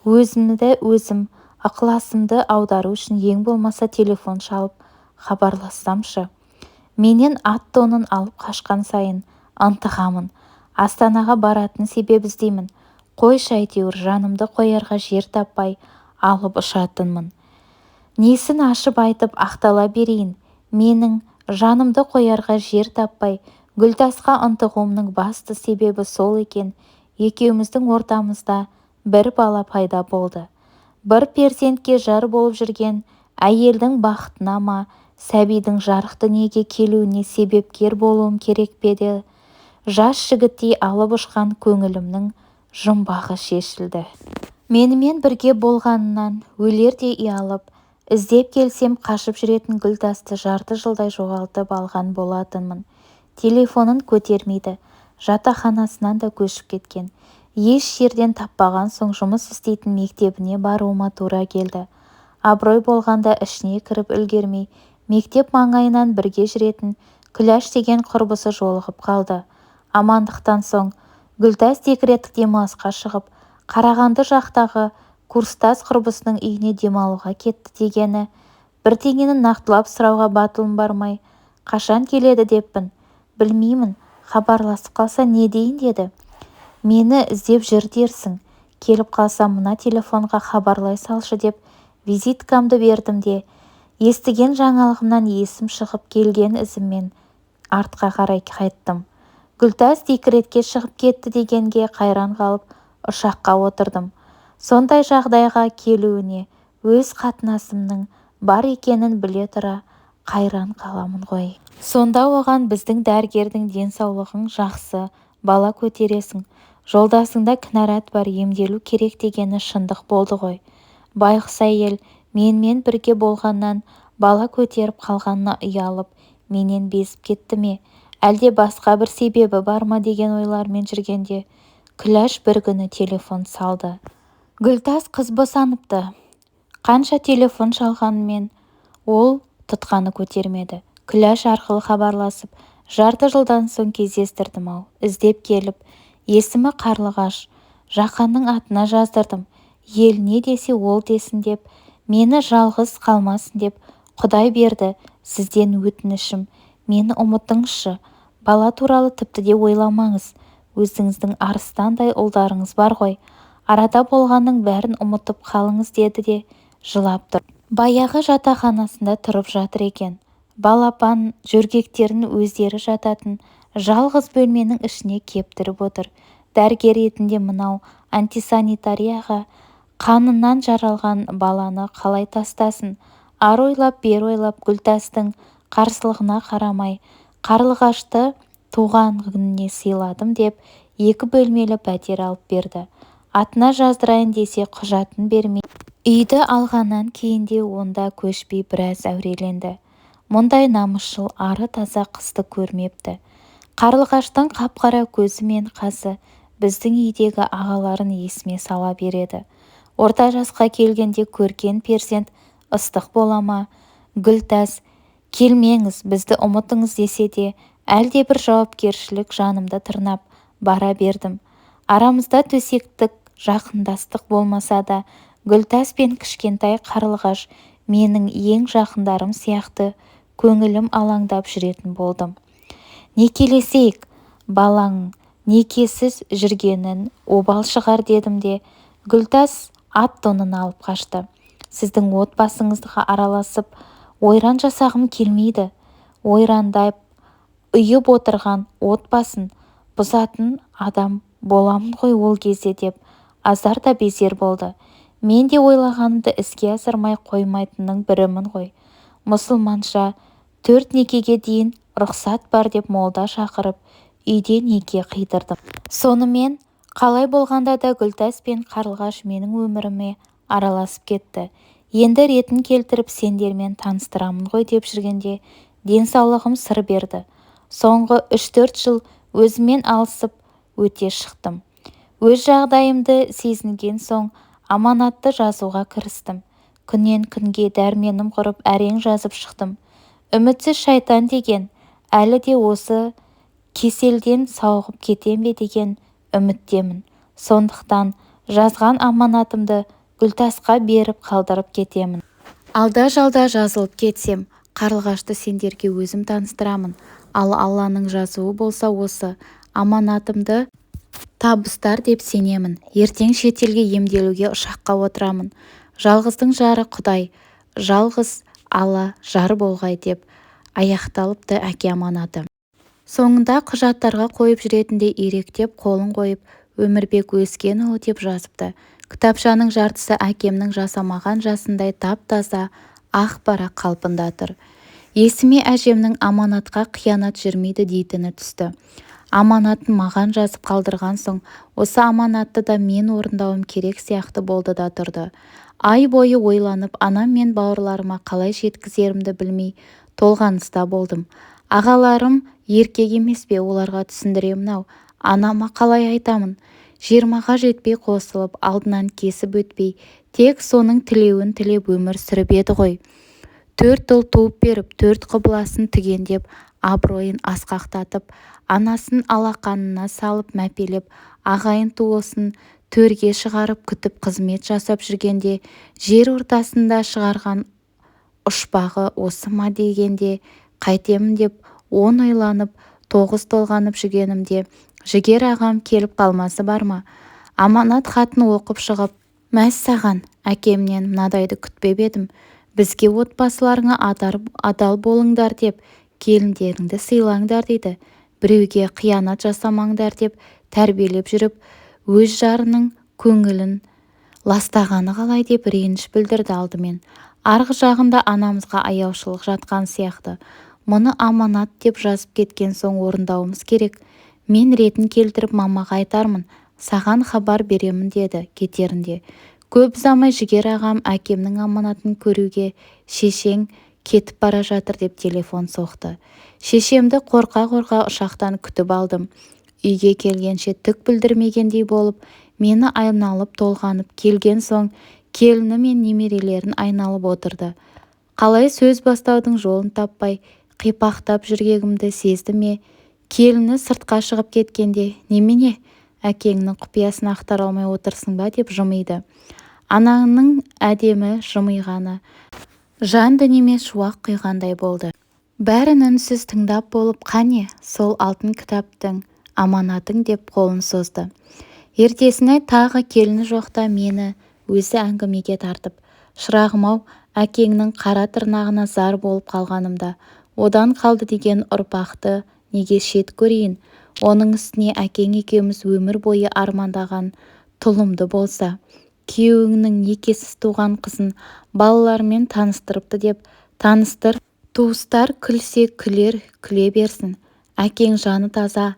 өзімді өзім ықыласымды аудару үшін ең болмаса телефон шалып хабарлассамшы. Менен ат-тонын алып қашқан сайын ынтығамын. Астанаға баратын себеп іздеймін. Қойшы әйтеуір, жанымды қоярға жер таппай алып ұшатынмын. Несін ашып айтып ақтала берейін. Менің жанымды қоярға жер таппай Гүлтасқа ынтығуымның басты себебі сол екен. Екеуміздің ортамызда бір бала пайда болды. Бір перзентке жар болып жүрген әйелдің бақытына ма, сәбидің жарық дүниеге келуіне себепкер болуым керек пе еді? Жас жігіттей алып ұшқан көңілімнің жұмбағы шешілді. Менімен бірге болғанынан өлердей ұялып, іздеп келсем қашып жүретін Гүлтасты жарты жылдай жоғалтып алған болатынмын. Телефонын көтермейді, жатақханасынан да көшіп кеткен. Еш жерден таппаған соң жұмыс істейтін мектебіне баруыма тура келді. Абырой болғанда ішіне кіріп үлгермей, мектеп маңайынан бірге жүретін Күләш деген құрбысы жолығып қалды. Амандықтан соң Гүлтас декреттік демалысқа шығып, Қарағанды жақтағы курстас құрбысының үйіне демалуға кетті дегені. Бірдеңені нақтылап сұрауға батылым бармай, қашан келеді деппін. Білмеймін, хабарласып қалса не дейін деді. Мені іздеп жүр дерсің. Келіп қалса мына телефонға хабарлай салшы деп визиткамды бердім де, естіген жаңалығымнан есім шығып келген ізіммен артқа қарай қайттым. Гүлтас декретке шығып кетті дегенге қайран қалып ұшаққа отырдым. Сондай жағдайға келуіне өз қатынасымның бар екенін біле тұра қайран қаламын ғой. Сонда оған біздің дәрігердің денсаулығың жақсы, бала көтересің, жолдасыңда кінәрат бар, емделу керек дегені шындық болды ғой. Байғұс әйел менімен бірге болғаннан бала көтеріп қалғанына ұялып, менен безіп кетті ме, әлде басқа бір себебі бар ма деген ойлармен жүргенде Күләш бір күні телефон салды. Гүлтас қыз босаныпты. Қанша телефон шалғанымен ол тұтқаны көтермеді. Күләш арқылы хабарласып, жарты жылдан соң кездестірдім-ау. Іздеп келіп, есімі Қарлығаш, Жақанның атына жаздырдым. Ел не десе ол десін деп, мені жалғыз қалмасын деп, Құдай берді, сізден өтінішім, мені ұмытыңызшы. Бала туралы тіпті де ойламаңыз. Өзіңіздің арыстандай ұлдарыңыз бар ғой. Арада болғанның бәрін ұмытып қалыңыз деді де жылап тұр. Баяғы жатақханасында тұрып жатыр екен. Балапан жөргектерін өздері жататын жалғыз бөлменің ішіне кептіріп отыр. Дәрігер ретінде мынау антисанитарияға қанынан жаралған баланы қалай тастасын? Ар ойлап, бер ойлап, Гүлтастың қарсылығына қарамай, Қарлығашты туған күніне сыйладым деп 2 бөлмелі пәтер алып берді. Атына жаздырайын десе құжатын бермей. Үйді алғаннан кейін де онда көшпей біраз әуреленді. Мұндай намысшыл ары таза қызды көрмепті. Қарлығаштың қап-қара көзі мен қасы біздің үйдегі ағаларын есіме сала береді. Орта жасқа келгенде көрген перзент ыстық бола ма? Гүлтас, келмеңіз, бізді ұмытыңыз десе де, әлде бір жауапкершілік жанымды тырнап бара бердім. Арамызда төсектік жақындастық болмаса да, Гүлтас пен кішкентай Қарлығаш менің ең жақындарым сияқты көңілім алаңдап жүретін болдым. Некелесейік, балаң некесіз жүргенін обал шығар дедім де, Гүлтас ат-тонын алып қашты. Сіздің отбасыңызға араласып, ойран жасағым келмейді. Ойрандап үйіп отырған отбасын бұзатын адам боламын ғой ол кезде деп азар да безер болды. Мен де ойлағанымды іске асырмай қоймайтынның бірімін ғой. Мұсылманша 4 некеге дейін рұқсат бар деп молда шақырып, үйде неке қидырдым. Сонымен қалай болғанда да Гүлтас пен Қарлығаш менің өміріме араласып кетті. Енді ретін келтіріп сендермен таныстырамын ғой деп жүргенде денсаулығым сыр берді. Соңғы 3-4 жыл өзімен алысып өте шықтым. Өз жағдайымды сезінген соң аманатты жазуға кірістім. Күннен күнге дәрменім құрып әрең жазып шықтым. Үмітсіз шайтан деген, әлі де осы кеселден сауығып кетем бе деген үміттемін. Сондықтан жазған аманатымды Гүлтасқа беріп қалдырып кетемін. Алда-жалда жазылып кетсем, Қарлығашты сендерге өзім таныстырамын. Ал Алланың жазуы болса осы аманатымды табыстар деп сенемін. Ертең шетелге емделуге ұшаққа отырамын. Жалғыздың жары Құдай, жалғыз Алла жар болғай деп аяқталыпты әке аманаты. Соңында құжаттарға қойып жүретіндей иректеп қолын қойып, Өмірбек Өскенұлы деп жазыпты. Кітапшаның жартысы әкемнің жасамаған жасындай тап-таза ақ парақ қалпында тұр. Есіме әжемнің аманатқа қиянат жүрмейді дейтіні түсті. Аманатын маған жазып қалдырған соң, осы аманатты да мен орындауым керек сияқты болды да тұрды. Ай бойы ойланып, анам мен бауырларыма қалай жеткізерімді білмей толғаныста болдым. Ағаларым еркек емес пе, оларға түсіндіремін-ау. Анама қалай айтамын? 20-ға жетпей қосылып, алдынан кесіп өтпей, тек соның тілеуін тілеп өмір сүріп еді ғой. 4 ұл туып беріп, 4 құбыласын түгендеп, абыройын асқақтатып, анасын алақанына салып мәпелеп, ағайын туысын төрге шығарып күтіп қызмет жасап жүргенде, жер ортасында шығарған ұшпағы осы ма дегенде, қайтемін деп 10 ойланып, 9 толғанып жүргенімде, жігер ағам келіп қалмасы бар ма? Аманат хатын оқып шығып, мәссаған, әкемнен мынадайды күтпеп едім. Бізге отбасыларыңа адал болыңдар деп, келіндеріңді сыйлаңдар дейді. Біреуге қиянат жасамаңдар деп тәрбиелеп жүріп, өз жарының көңілін ластағаны қалай деп реніш білдірді алдымен. арғы жағында анамызға аяушылық жатқан сияқты. Мұны аманат деп жазып кеткен соң орындауымыз керек. Мен ретін келтіріп мамаға айтармын, саған хабар беремін деді кетерінде. Көп ұзамай Жігер ағам әкемнің аманатын көруге шешең кетіп бара жатыр деп телефон соқты. Шешемді қорқа-қорқа ұшақтан күтіп алдым. Үйге келгенше түк білдірмегендей болып, мені айналып толғанып келген соң келіні мен немерелерін айналып отырды. Қалай сөз бастаудың жолын таппай, қипақтап жүргенімді сезді ме? Келіні сыртқа шығып кеткенде, немене, әкеңнің құпиясын ақтара алмай отырсың ба деп жымиды. Анаңның әдемі жымиғаны жан дүниеме шуақ құйғандай болды. Бәрін үнсіз тыңдап болып, қане, сол алтын кітаптың аманатың деп қолын созды. Ертесіне тағы келіні жоқта мені өзі әңгімеге тартып, шырағым-ау, әкеңнің қара тырнағына зар болып қалғанымда, одан қалды деген ұрпақты неге шет көрейін, оның үстіне әкең екеуміз өмір бойы армандаған тұлымды болса, күйеуіңнің некесіз туған қызын балалармен таныстырыпты деп таныстыр, туыстар күлсе күлер, күле берсін. Әкең жаны таза,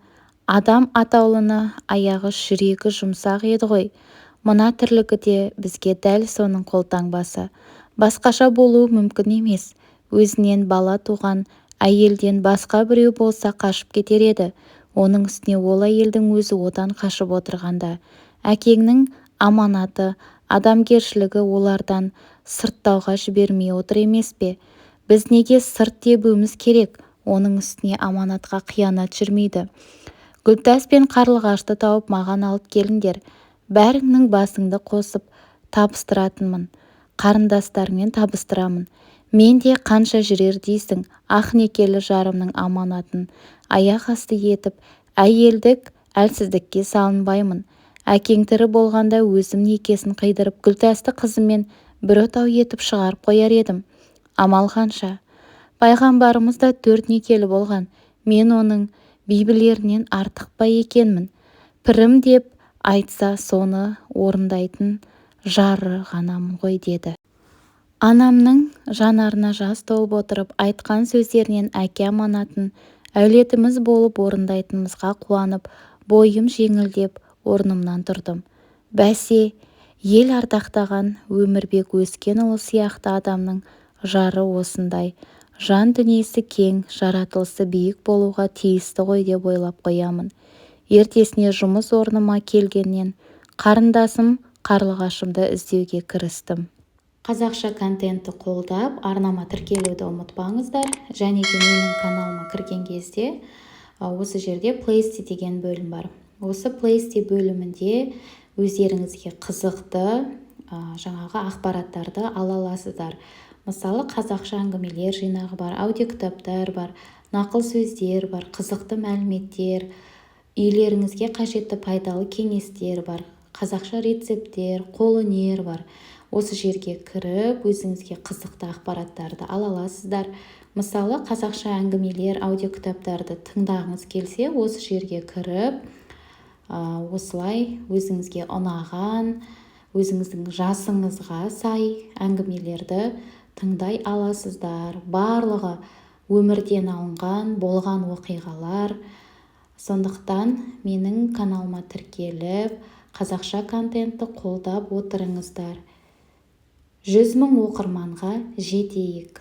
адам атаулыны аяғы жүрегі жұмсақ еді ғой. Мына тірлігі де бізге дәл соның қолтаңбасы. Басқаша болуы мүмкін емес. Өзінен бала туған әйелден басқа біреу болса қашып кетер еді. Оның үстіне ол әйелдің өзі одан қашып отырғанда. Әкеңнің аманаты, адамгершілігі олардан сырттауға жібермей отыр емес пе? Біз неге сырт тебуіміз керек? Оның үстіне аманатқа қиянат жүрмейді. Гүлтас пен қарлығашты тауып маған алып келіңдер. Бәріңнің басыңды қосып табыстыратынмын. Қарындастармен табыстырамын. Мен де қанша жүрер дейсің, ақ некелі жарымның аманатын аяқ асты етіп, әйелдік әлсіздікке салынбаймын. Әкең тірі болғанда өзім некесін қидырып, Гүлтасты қызымен бір отау етіп шығарып қояр едім. Амал қанша? Пайғамбарымыз да 4 некелі болған. Мен оның бейбілерінен артық па екенмін? Пірім деп айтса соны орындайтын жары ғанамын ғой деді. Анамның жанарына жас толып отырып айтқан сөздерінен әке аманатын әулетіміз болып орындайтынымызға қуанып, бойым жеңілдеп орнымнан тұрдым. Бәсе, ел ардақтаған Өмірбек Өскенұлы сияқты адамның жары осындай, жан дүниесі кең, жаратылысы биік болуға тиісті ғой деп ойлап қоямын. Ертесіне жұмыс орныма келгеннен қарындасым қарлығашымды іздеуге кірістім. Қазақша контентті қолдап, арнама тіркелуді ұмытпаңыздар. Және де менің каналыма кірген кезде осы жерде плейлисте деген бөлім бар. Осы плейлисте бөлімінде өздеріңізге қызықты жаңағы ақпараттарды ала аласыздар. Мысалы, қазақша әңгімелер жинағы бар, аудиокітаптар бар, нақыл сөздер бар, қызықты мәліметтер, үйлеріңізге қажетті пайдалы кеңестер бар, қазақша рецепттер, қолөнер бар. Осы жерге кіріп, өзіңізге қызықты ақпараттарды ала аласыздар. Мысалы, қазақша әңгімелер, аудиокітаптарды тыңдағыңыз келсе, осы жерге кіріп, осылай өзіңізге ұнаған, өзіңіздің жасыңызға сай әңгімелерді тыңдай аласыздар. Барлығы өмірден алынған, болған оқиғалар. Сондықтан менің каналыма тіркеліп, қазақша контентті қолдап отырыңыздар. 100 000 оқырманға жетейік.